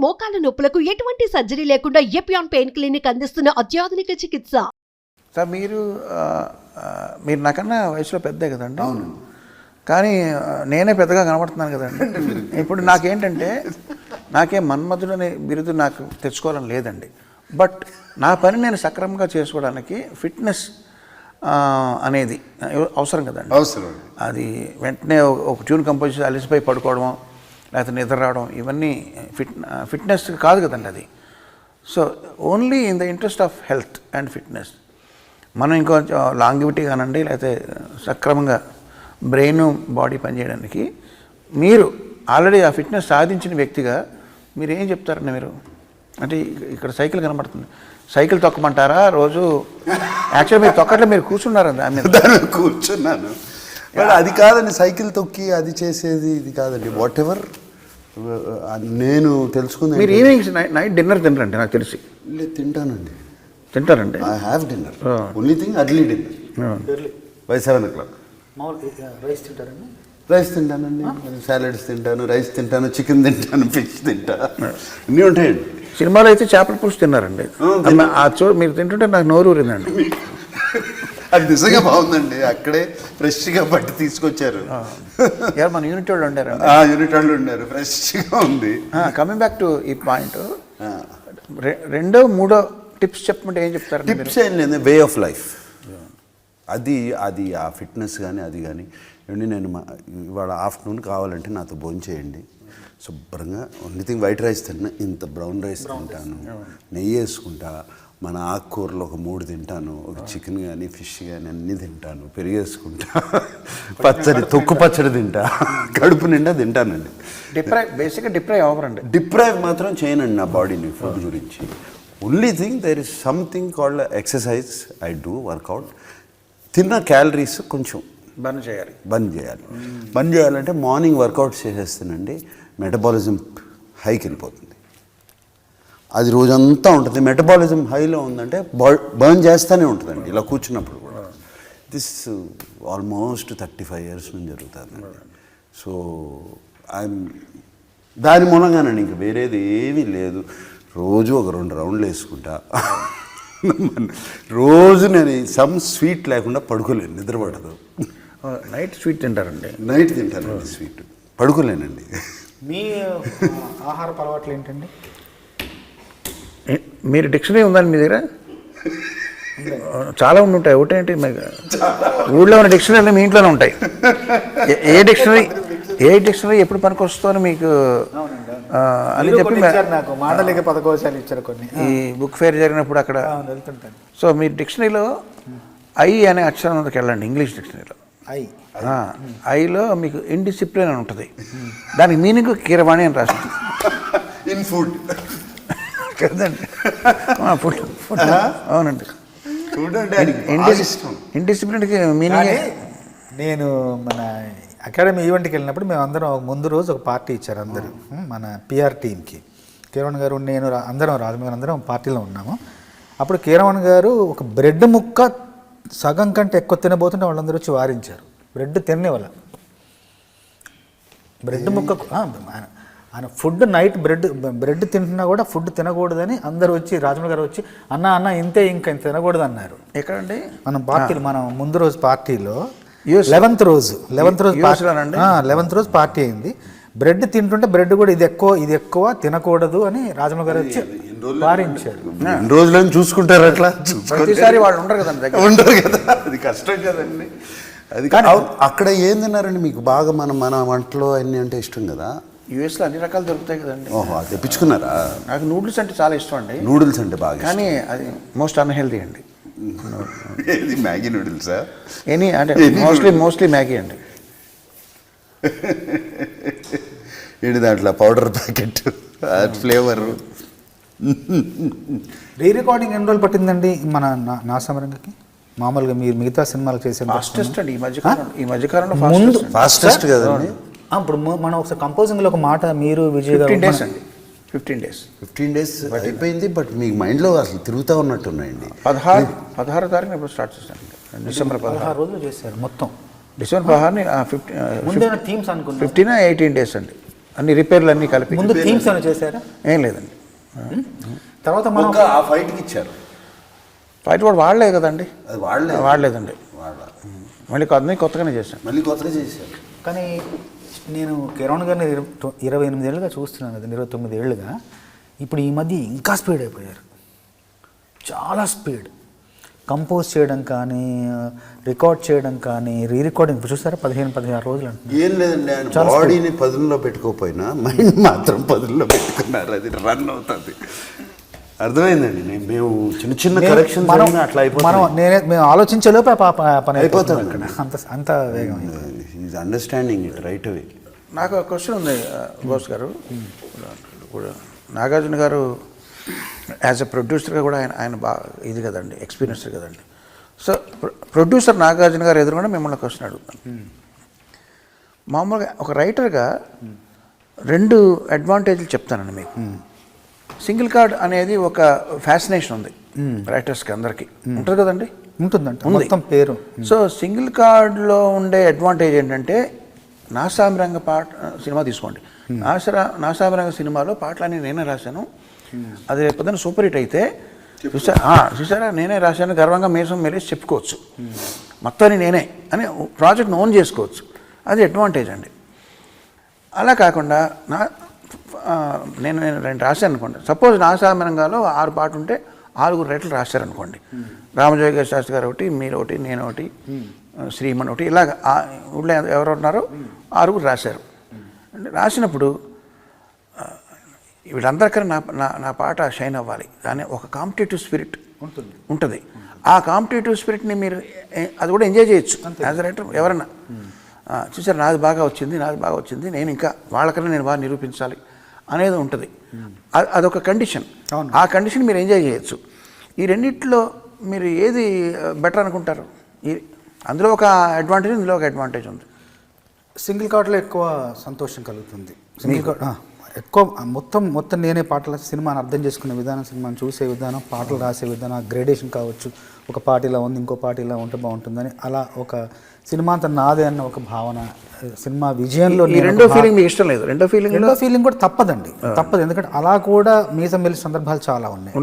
మోకాల నొప్పులకు ఎటువంటి సర్జరీ లేకుండా ఎపియాన్ పెయిన్ క్లినిక్ అందిస్తున్న అత్యాధునిక చికిత్స. సార్ మీరు నాకన్నా వయసులో పెద్దే కదండి. అవును. కానీ నేనే పెద్దగా కనబడుతున్నాను కదండి. ఇప్పుడు నాకేంటంటే నాకే మన్మధుడు అనే బిరుదు నాకు తెచ్చుకోవాలని లేదండి. బట్ నా పని నేను సక్రమంగా చేసుకోవడానికి ఫిట్నెస్ అనేది అవసరం కదండి. అవసరం. అది వెంటనే ఒక ట్యూన్ కంపోజ్ చేసి అలసిపోయి పడుకోవడం లేకపోతే నిద్ర రావడం ఇవన్నీ ఫిట్నెస్ కాదు కదండి అది. So only in the interest of health and fitness మనం ఇంకొంచెం లాంగివిటీ కానండి లేకపోతే సక్రమంగా బ్రెయిన్ బాడీ పనిచేయడానికి మీరు ఆల్రెడీ ఆ ఫిట్నెస్ సాధించిన వ్యక్తిగా మీరు ఏం చెప్తారండి? మీరు అంటే ఇక్కడ సైకిల్ కనబడుతుంది, సైకిల్ తొక్కమంటారా రోజు? యాక్చువల్గా మీరు తొక్కట్లో మీరు కూర్చున్నారండి. దాని కూర్చున్నాను, అది కాదండి. సైకిల్ తొక్కి అది చేసేది ఇది కాదండి. వాట్ ఎవర్ నేను తెలుసుకుంది. మీరు ఈవినింగ్స్ నైట్ డిన్నర్ తినరండి నాకు తెలిసి? లేదు, తింటానండి. తింటారండి? I have dinner. Only thing early dinner by 7 o'clock. Rice తింటారండి? రైస్ తింటానండి, సాలడ్స్ తింటాను, రైస్ తింటాను, చికెన్ తింటాను, ఫిష్ తింటా, అన్నీ ఉంటాయండి. సినిమాలో అయితే చేపల పులుసు తిన్నారండి. మీరు తింటుంటే నాకు నోరు ఊరిందండి. అది నిజంగా బాగుందండి. అక్కడే ఫ్రెష్గా పట్టి తీసుకొచ్చారు. మన యూనిట్ వాళ్ళు ఉండారు. యూనిట్ వాళ్ళు ఉండారు, ఫ్రెష్గా ఉంది. కమింగ్ బ్యాక్ టు ఈ పాయింట్, రెండో మూడో టిప్స్ చెప్పమంటే ఏం చెప్తారు? టిప్స్ ఏం లేదు, వే ఆఫ్ లైఫ్. అది ఆ ఫిట్నెస్ కానీ అది కానీ ఏమండి. నేను ఇవాళ ఆఫ్టర్నూన్ కావాలంటే నాతో భోజనం చేయండి, శుభ్రంగా ఓన్లీ థింగ్ వైట్ రైస్ తిన్నా, ఇంత బ్రౌన్ రైస్ తింటాను, నెయ్యి వేసుకుంటా, మన ఆకుకూరలు ఒక 3 తింటాను, ఒక చికెన్ కానీ ఫిష్ కానీ అన్నీ తింటాను, పెరిగేసుకుంటా, పచ్చడి తొక్కు పచ్చడి తింటా, కడుపు నిండా తింటానండి. బేసిక్గా డిప్రైవ్ అవ్వరండి. డిప్రైవ్ మాత్రం చేయనండి నా బాడీని ఫుడ్ గురించి. Only thing there is something called exercise. I do workout. తిన్న క్యాలరీస్ కొంచెం బంద్ చేయాలి. బంద్ చేయాలంటే మార్నింగ్ వర్కౌట్ చేసేస్తానండి, మెటబాలిజం హైకి వెళ్ళిపోతుంది. అది రోజంతా ఉంటుంది. మెటబాలిజం హైలో ఉందంటే బర్న్ చేస్తూనే ఉంటుందండి ఇలా కూర్చున్నప్పుడు కూడా. దిస్ ఆల్మోస్ట్ 35 years నుంచి జరుగుతుందండి. సో దాని మూలంగానండి, ఇంక వేరేది ఏమీ లేదు. రోజు ఒక 2 రౌండ్లు వేసుకుంటా. రోజు నేను సమ్ స్వీట్ లేకుండా పడుకోలేను, నిద్ర పడదు. నైట్ స్వీట్ తింటారండి? నైట్ తింటానండి స్వీట్, పడుకోలేనండి. మీ ఆహార అలవాట్లు ఏంటండి? మీరు డిక్షనరీ ఉందండి మీ దగ్గర? చాలా ఉంటాయి. ఒకటేంటి ఊళ్ళో ఉన్న డిక్షనరీలు మీ ఇంట్లోనే ఉంటాయి. ఏ డిక్షనరీ ఎప్పుడు పనికి వస్తుందో మీకు అని చెప్పి నాకు మాటలేక 10 కోశాలు ఇచ్చారు కొన్ని. ఈ బుక్ ఫేర్ జరిగినప్పుడు అక్కడ వెళ్తుంటాను. సో మీరు డిక్షనరీలో ఐ అనే అక్షరంలోకి వెళ్ళండి. ఇంగ్లీష్ డిక్షనరీలో ఐలో మీకు ఇండిసిప్లిన్ అని ఉంటుంది. దానికి మీనింగ్ కీరవాణి అని రాస్తుంది. ఇన్ ఫుడ్ కదండి? ఫుడ్. అవునండి. ఇండిసిప్లిన్కి మీనింగ్. నేను మన అకాడమీ ఈవెంట్కి వెళ్ళినప్పుడు మేము అందరం ముందు రోజు ఒక పార్టీ ఇచ్చారు అందరూ, మన పిఆర్ టీమ్కి. కీరవణ్ గారు, నేను అందరం రాజమౌళి అందరం పార్టీలో ఉన్నాము. అప్పుడు కీరవణ్ గారు ఒక బ్రెడ్ ముక్క సగం కంటే ఎక్కువ తినబోతుంటే వాళ్ళందరూ వచ్చి వారించారు. బ్రెడ్ తినేవాళ్ళ బ్రెడ్ ముక్క ఆయన ఫుడ్ నైట్ బ్రెడ్ తింటున్నా కూడా ఫుడ్ తినకూడదని అందరూ వచ్చి, రాజమౌళి గారు వచ్చి అన్న ఇంతే, ఇంకా ఇంత తినకూడదు అన్నారు. ఎక్కడండి? మనం ముందు రోజు పార్టీలో 11th రోజు పార్టీ అయింది. బ్రెడ్ తింటుంటే బ్రెడ్ కూడా ఇది ఎక్కువ తినకూడదు అని రాజమౌళి గారు వచ్చి వారించారు. రోజులను చూసుకుంటారు అట్లా. ప్రతిసారి వాళ్ళు ఉండరు కదండి, ఉండరు కదా, అది కష్టం కదండి. అది కానీ అక్కడ ఏం తిన్నారండి మీకు బాగా? మన వంటలో అన్నీ అంటే ఇష్టం కదా. యూఎస్లో అన్ని రకాలు దొరుకుతాయి కదండి. ఓహో, అది తెప్పించుకున్నారా? నాకు నూడిల్స్ అంటే చాలా ఇష్టం అండి. నూడిల్స్ అంటే బాగా, కానీ అది మోస్ట్ అన్హెల్దీ అండి. మ్యాగీ నూడిల్సా? అంటే మోస్ట్లీ మ్యాగీ అండి. ఏంటి దాంట్లో powder packet, flavour. Re recording ఎన్ని రోజులు పట్టిందండి మన నా సమరంగకి? మామూలుగా మీరు మిగతా సినిమాలు చేసే ఫాస్టెస్ట్ అండి ఈ మధ్యకాలంలో. ఫాస్టెస్ట్ కదండి. ఇప్పుడు మనం ఒకసారి కంపోజింగ్లో ఒక మాట మీరు విజయ్ 15 days అండి. 15 days అయిపోయింది. బట్ మీ మైండ్లో అసలు తిరుగుతూ ఉన్నట్టున్నాయండి. 16 తారీఖున ఎప్పుడు స్టార్ట్ చేశాను? డిసెంబర్ 16 రోజులు చేశారు మొత్తం. డిసెంబర్ 16 ముందే థీమ్స్ అనుకున్నాను. 15 18 days అండి. అన్ని రిపేర్లు అన్నీ కలిపి. ముందు థీమ్స్ ఏమైనా చేశారా? ఏం లేదండి. తర్వాత మనం ఒక ఆ ఫైట్కి ఇచ్చారు. ఫైట్ కూడా వాడలే కదండి, అది వాళ్ళే వాడలేదండి. మళ్ళీ కొత్తగానే చేశాను. మళ్ళీ కొత్తగా చేశారు. కానీ నేను కిరణ్ గారిని 28 ఏళ్ళుగా చూస్తున్నాను కదా, 29 ఏళ్ళుగా. ఇప్పుడు ఈ మధ్య ఇంకా స్పీడ్ అయిపోయారు, చాలా స్పీడ్. కంపోజ్ చేయడం కానీ, రికార్డ్ చేయడం కానీ, రికార్డింగ్ చూసారా 15-16 రోజులు అంటే. ఏం లేదండి, ఆయన బాడీని పదుల్లో పెట్టుకోకపోయినా మైండ్ మాత్రం పదుల్లో పెట్టుకున్నారు, అది రన్ అవుతుంది. అర్థమైందండి. మేము చిన్న చిన్న కరెక్షన్స్ అట్లా అయిపోతుంది. మేము ఆలోచించేలోపే పని అయిపోతుంది అక్కడ, అంత వేగం. Is understanding it right away. నాకు ఒక క్వశ్చన్ ఉంది బోస్ గారు. ఇప్పుడు నాగార్జున గారు యాజ్ ఎ ప్రొడ్యూసర్గా కూడా ఆయన బాగా ఇది కదండి, ఎక్స్పీరియన్స్డ్ కదండి. సో ప్రొడ్యూసర్ నాగార్జున గారు ఎదురుగా మిమ్మల్ని క్వశ్చన్ అడుగుతాను. మామూలుగా ఒక రైటర్గా 2 అడ్వాంటేజ్లు చెప్తానండి మీకు. సింగిల్ కార్డ్ అనేది ఒక ఫ్యాసినేషన్ ఉంది రైటర్స్కి, అందరికీ ఉంటుంది కదండి. ఉంటుందంట మొత్తం పేరు. సో సింగిల్ కార్డ్లో ఉండే అడ్వాంటేజ్ ఏంటంటే, నాసామిరంగ సినిమా తీసుకోండి. నాసామిరంగ సినిమాలో పాటలన్నీ నేనే రాశాను, అది రేపొద్దున సూపర్ హిట్ అయితే చూసారా నేనే రాశాను గర్వంగా మీసం మెలేసి చెప్పుకోవచ్చు, మొత్తాన్ని నేనే అని ప్రాజెక్ట్ని ఓన్ చేసుకోవచ్చు. అది అడ్వాంటేజ్ అండి. అలా కాకుండా నేను 2 రాశాను అనుకోండి. సపోజ్ నాసామిరంగాలో 6 పాటలు ఉంటే 6 రైటర్లు రాశారనుకోండి. రామజోగ శాస్త్రి గారు ఒకటి, మీరు ఒకటి, నేను ఒకటి, శ్రీమన్ ఒకటి, ఇలాగ ఊళ్ళో ఎవరు ఉన్నారో 6 రాశారు. రాసినప్పుడు వీళ్ళందరికన్నా నా పాట షైన్ అవ్వాలి, కానీ ఒక కాంపిటేటివ్ స్పిరిట్ ఉంటుంది. ఆ కాంపిటేటివ్ స్పిరిట్ని మీరు అది కూడా ఎంజాయ్ చేయొచ్చు యాజ్ అ రైటర్. ఎవరన్నా చూసారు నాది బాగా వచ్చింది, నేను ఇంకా వాళ్ళకన్నా నేను బాగా నిరూపించాలి అనేది ఉంటుంది. అదొక కండిషన్. ఆ కండిషన్ మీరు ఎంజాయ్ చేయొచ్చు. ఈ రెండిట్లో మీరు ఏది బెటర్ అనుకుంటారు? అందులో ఒక అడ్వాంటేజ్, ఇందులో ఒక అడ్వాంటేజ్ ఉంది. సింగిల్ కార్డ్లో ఎక్కువ సంతోషం కలుగుతుంది. సింగిల్ కార్డ్ ఎక్కువ మొత్తం నేనే పాటలు, సినిమాని అర్థం చేసుకునే విధానం, సినిమాని చూసే విధానం, పాటలు రాసే విధానం, గ్రేడేషన్ కావచ్చు. ఒక పాట ఇలా ఉంది, ఇంకో పాట ఇలా ఉంటే బాగుంటుందని, అలా ఒక సినిమా అంతా నాదే అన్న ఒక భావన, సినిమా విజయంలో రెండో ఫీలింగ్ మీకు ఇష్టం లేదు? రెండో ఫీలింగ్ కూడా తప్పదు. ఎందుకంటే అలా కూడా మీసం వెళ్ళిన సందర్భాలు చాలా ఉన్నాయి.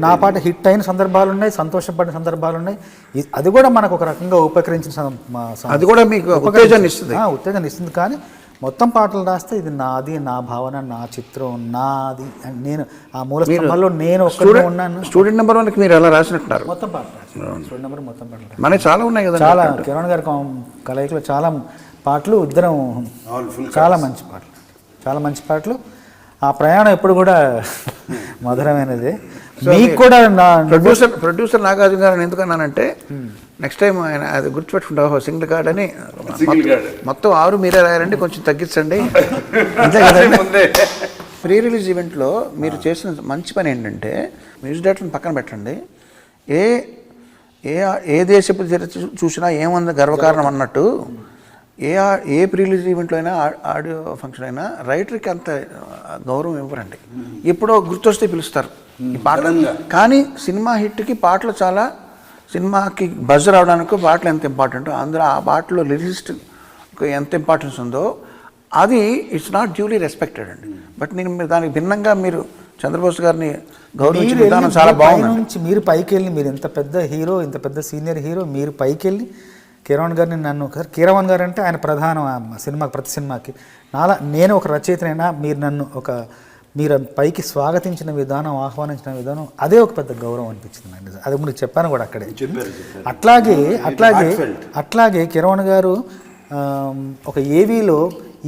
నా పాట హిట్ అయిన సందర్భాలు ఉన్నాయి, సంతోషపడిన సందర్భాలు ఉన్నాయి. అది కూడా మనకు ఒక రకంగా ఉపకరించిన, అది కూడా మీకు ఉత్తేజాన్ని ఇస్తుంది. కానీ మొత్తం పాటలు రాస్తే ఇది నాది, నా భావన, నా చిత్రం, నాది, నేను ఆ మూల స్తంభంలో నేను ఒక్కడే ఉన్నాను. స్టూడెంట్ నెంబర్ 1కి మీరు ఎలా రాసినట్టున్నారు? మొత్తం పాటలు రాశాను. స్టూడెంట్ నెంబర్ మొత్తం పాటలు మనకి చాలా ఉన్నాయి కదా. చాలా కిరణ్ గారి కలయికలో చాలా పాటలు, ఇద్దరం చాలా మంచి పాటలు. ఆ ప్రయాణం ఎప్పుడు కూడా మధురమైనది. మీకు కూడా ప్రొడ్యూసర్ నాగార్జున గారు ఎందుకన్నానంటే, నెక్స్ట్ టైం ఆయన అది గుర్తుపెట్టుకుంటా, సింగిల్ కార్డ్ అని మొత్తం 6 మీరే రాయారండి, కొంచెం తగ్గించండి అంతే కదండి. ప్రీ రిలీజ్ ఈవెంట్లో మీరు చేసిన మంచి పని ఏంటంటే, మ్యూజిక్ డైరెక్టర్ని పక్కన పెట్టండి, ఏ దేశపు చరిత్ర చూసినా ఏముంది గర్వకారణం అన్నట్టు, ఏ ప్రీ రిలీజ్ ఈవెంట్లో అయినా, ఆడియో ఫంక్షన్ అయినా రైటర్కి అంత గౌరవం ఇవ్వరండి. ఎప్పుడో గుర్తొస్తే పిలుస్తారు ఈ పాటలు. కానీ సినిమా హిట్కి పాటలు చాలా, సినిమాకి బజ్ రావడానికి పాటలు ఎంత ఇంపార్టెంట్, అందులో ఆ పాటలో లిరిసిస్ట్ ఎంత ఇంపార్టెన్స్ ఉందో అది ఇట్స్ నాట్ డ్యూలీ రెస్పెక్టెడ్ అండి. బట్ మీరు దానికి భిన్నంగా మీరు చంద్రబోస్ గారిని గౌరవించే విధానం చాలా బాగుంది. మీరు పైకి వెళ్ళి, మీరు ఇంత పెద్ద హీరో, ఇంత పెద్ద సీనియర్ హీరో, మీరు పైకి వెళ్ళి కిరణ్ గారిని కీరవాణి గారు అంటే ఆయన ప్రధాన సినిమాకి, ప్రతి సినిమాకి నేను ఒక రచయితనైనా మీరు పైకి స్వాగతించిన విధానం, ఆహ్వానించిన విధానం, అదే ఒక పెద్ద గౌరవం అనిపించింది నాకు. అది మీకు చెప్పాను కూడా అక్కడే. అట్లాగే కిరణ్ గారు ఒక ఏవీలో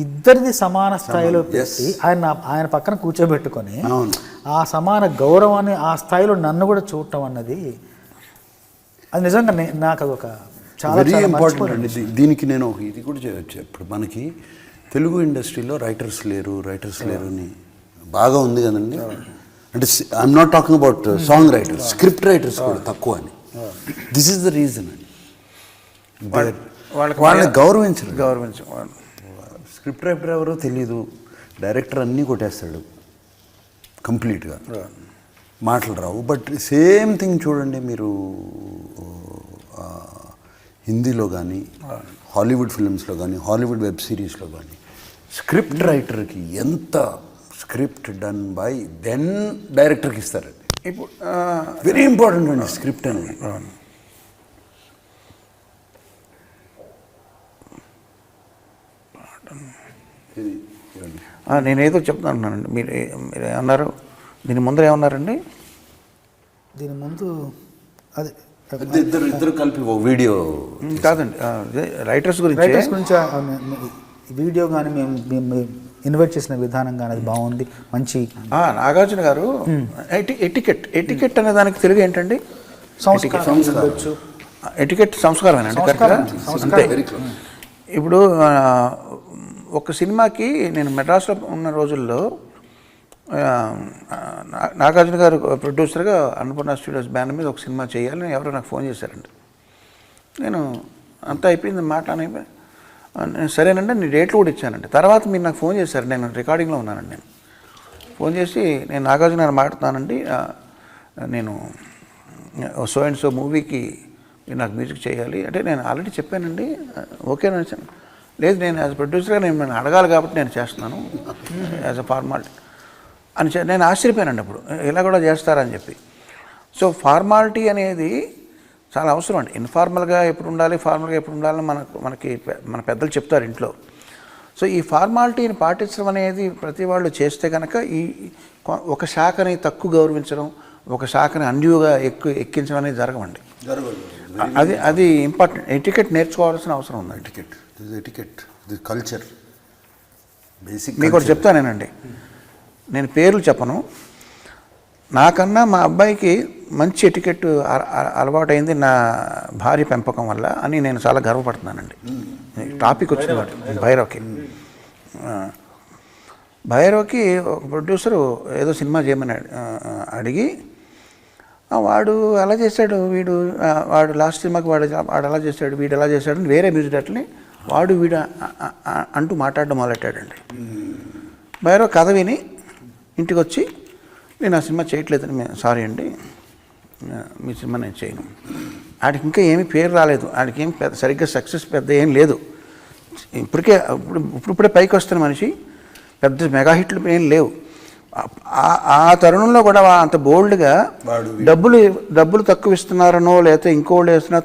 ఇద్దరిది సమాన స్థాయిలో పెట్టి ఆయన పక్కన కూర్చోబెట్టుకొని ఆ సమాన గౌరవాన్ని ఆ స్థాయిలో నన్ను కూడా చూడటం అన్నది, అది నిజంగా నాకు అదొక చాలా ఇంపార్టెంట్ అండి. దీనికి నేను ఇది కూడా చేయొచ్చు. ఇప్పుడు మనకి తెలుగు ఇండస్ట్రీలో రైటర్స్ లేరు అని బాగా ఉంది కదండి. అంటే I'm not talking about song writers, script writers కూడా తక్కువ అని. దిస్ ఈస్ ద రీజన్ అండి. వాళ్ళని గౌరవించరు. స్క్రిప్ట్ రైటర్ ఎవరో తెలీదు, డైరెక్టర్ అన్నీ కొట్టేస్తాడు కంప్లీట్గా, మాటలు రావు. బట్ సేమ్ థింగ్ చూడండి మీరు హిందీలో కానీ, హాలీవుడ్ ఫిల్మ్స్లో కానీ, హాలీవుడ్ వెబ్ సిరీస్లో కానీ స్క్రిప్ట్ రైటర్కి ఎంత స్క్రిప్ట్ డన్ బై దెన్ డైరెక్టర్కి ఇస్తారండి. ఇప్పుడు వెరీ ఇంపార్టెంట్ అండి స్క్రిప్ట్ అనేది. నేనేదో చెప్తున్నానండి, మీరు మీరు ఏమన్నారు, దీని ముందర ఏమన్నారండి? దీని ముందు అదే ఇద్దరు కలిపి ఒక వీడియో కాదండి, రైటర్స్ గురించి. రైటర్స్ గురించి వీడియో కానీ మేము ఇన్వైట్ చేసిన విధానం కానీ అది బాగుంది, మంచి. నాగార్జున గారు ఎటికెట్ అనే దానికి తెలుగు ఏంటండి? ఎటికెట్ సంస్కారమేనండి, కరెక్ట్గా? అంతే. ఇప్పుడు ఒక సినిమాకి నేను మెడ్రాస్లో ఉన్న రోజుల్లో నాగార్జున గారు ప్రొడ్యూసర్గా అన్నపూర్ణ స్టూడియోస్ బ్యానర్ మీద ఒక సినిమా చేయాలని ఎవరో నాకు ఫోన్ చేశారండి. నేను అంతా అయిపోయింది, మాట్లాడిపోయి నేను సరేనండి, నేను డేట్లు కూడా ఇచ్చానండి. తర్వాత మీరు నాకు ఫోన్ చేశారు, నేను రికార్డింగ్లో ఉన్నానండి. నేను ఫోన్ చేసి, నేను నాగార్జున గారు మాట్లాడుతున్నానండి, నేను సో అండ్ సో మూవీకి మీరు నాకు మ్యూజిక్ చేయాలి అంటే, నేను ఆల్రెడీ చెప్పానండి, ఓకేనా వచ్చాను. లేదు, నేను యాజ్ ప్రొడ్యూసర్గా నేను అడగాలి కాబట్టి నేను చేస్తున్నాను యాజ్ అ ఫార్మాలిటీ అని నేను ఆశ్చర్యపోయానండి అప్పుడు, ఇలా కూడా చేస్తారని చెప్పి. సో ఫార్మాలిటీ అనేది చాలా అవసరం అండి. ఇన్ఫార్మల్గా ఎప్పుడు ఉండాలి, ఫార్మల్గా ఎప్పుడు ఉండాలని మనకి మన పెద్దలు చెప్తారు ఇంట్లో. సో ఈ ఫార్మాలిటీని పాటించడం అనేది ప్రతి వాళ్ళు చేస్తే కనుక ఈ ఒక శాఖని తక్కువ గౌరవించడం, ఒక శాఖని అన్యూగా ఎక్కించడం అనేది జరగవండి. అది ఇంపార్టెంట్. ఎటికెట్ నేర్చుకోవాల్సిన అవసరం ఉంది. Etiquette culture basic. మీకు ఒకటి చెప్తానేనండి, నేను పేర్లు చెప్పను, నాకన్నా మా అబ్బాయికి మంచి ఎటికెట్ అలవాటైంది నా భార్య పెంపకం వల్ల అని నేను చాలా గర్వపడుతున్నానండి. టాపిక్ వచ్చినవాడు భైరవ్కి ఒక ప్రొడ్యూసరు ఏదో సినిమా చేయమని అడిగి, వాడు అలా చేశాడు, వాడు లాస్ట్ సినిమాకి వాడు అలా చేశాడు, వీడు ఎలా చేశాడు అని వేరే మ్యూజిక్ డైరెక్టర్ని వీడు అంటూ మాట్లాడడం మొదలెట్టాడండి. భైరవ్ కథ విని ఇంటికి వచ్చి, నేను ఆ సినిమా చేయట్లేదని, సారీ అండి, మీ సినిమా నేను చేయను. ఆడికి ఇంకా ఏమీ పేరు రాలేదు, ఆడికి ఏం పెద్ద సరిగ్గా సక్సెస్ పెద్ద ఏం లేదు. ఇప్పుడే పైకి వస్తున్న మనిషి, పెద్ద మెగా హిట్లు ఏం లేవు. ఆ తరుణంలో కూడా అంత బోల్డ్గా డబ్బులు తక్కువ ఇస్తున్నారనో లేకపోతే ఇంకోళ్ళు వేస్తున్నా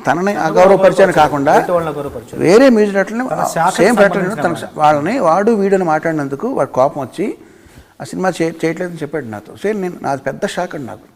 తనని అగౌరవపరిచాను కాకుండా వేరే మ్యూజిక్ డైరెక్టర్ని సేమ్ డైరెక్టర్ వాళ్ళని వీడని మాట్లాడినందుకు వాడు కోపం వచ్చి ఆ సినిమా చేయట్లేదని చెప్పాడు నాతో. సేమ్ నాది పెద్ద షాక్ అండి నాకు.